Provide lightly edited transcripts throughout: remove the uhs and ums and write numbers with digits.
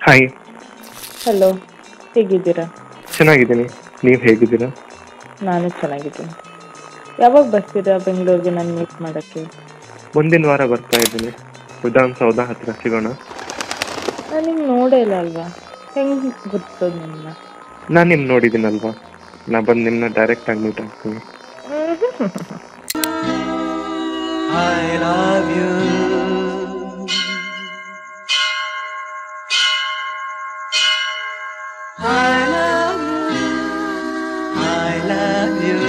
Hi. Hello, ಹೇಗಿದ್ದೀರಾ? ಚೆನ್ನಾಗಿದ್ದೀನಿ. ನೀವು ಹೇಗಿದ್ದೀರಾ? ನಾನು ಚೆನ್ನಾಗಿದ್ದೀನಿ. ಯಾವಾಗ ಬರ್ತೀರಾ ಬೆಂಗಳೂರಿಗೆ ನಾನು ಮೀಟ್ ಮಾಡೋಕ್ಕೆ? ಮುಂದಿನ ವಾರ ಬರ್ತಾ ಇದ್ದೀನಿ. ವಿಧಾನಸೌಧ ಹತ್ರ ಸಿಗೋಣ. ನಾನು ನಿಮ್ಗೆ ನೋಡೇ ಇಲ್ಲ ಅಲ್ವಾ, ಹೆಂಗೆ ಗೊತ್ತದು ನಿಮ್ಮನ್ನ? ನಾನು ನಿಮ್ಗೆ ನೋಡಿದ್ದೀನಲ್ವಾ, ನಾ ಬಂದು ನಿಮ್ಮನ್ನ ಡೈರೆಕ್ಟಾಗಿ ಮೀಟ್ ಆಗ್ತೀನಿ. I love you. I love you. I love you.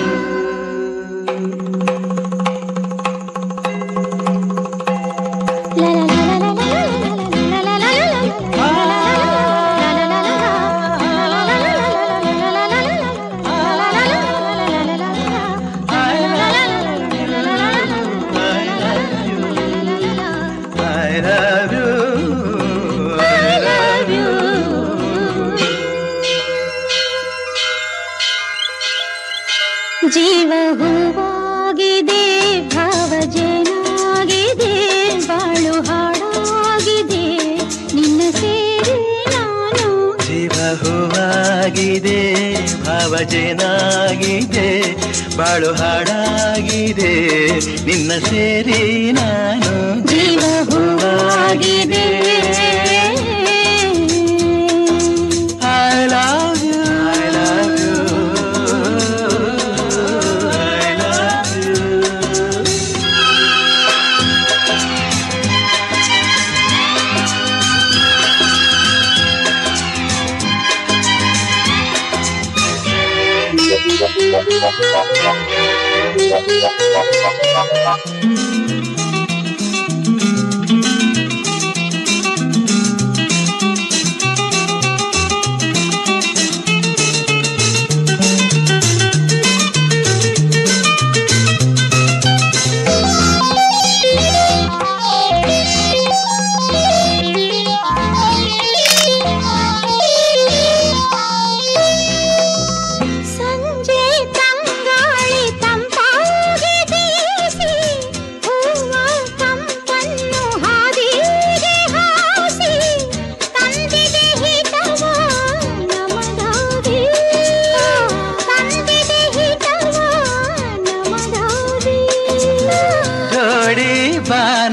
ಜೀವ ಹೂವಾಗಿದೆ, ಭಾವ ಜೇನಾಗಿದೆ, ಬಾಳು ಹಾಡಾಗಿದೆ, ನಿನ್ನ ಸೇರಿ ನಾನು. ಜೀವ ಹೂವಾಗಿದೆ, ಭಾವ ಜೇನಾಗಿದೆ, ಬಾಳು ಹಾಡಾಗಿದೆ, ನಿನ್ನ ಸೇರಿ ನಾನು. ಜೀವ ಹೂವಾಗಿದೆ. I love you. I love you. I love you. ಸಂಜೆ ತಂಗಾಳಿ ತಂಪಾಗಿ ಬೀಸಿ, ಹೂವ ಕಂಪನ್ನು ಹಾದಿಗೆ ಹಾಸಿ, ತಂದಿದೆ ಹಿತವ ನಮದಾದಿ, ತಂದಿದೆ ಹಿತವ ನಮದಾದಿ. ಜೋಡಿ ಬಾರ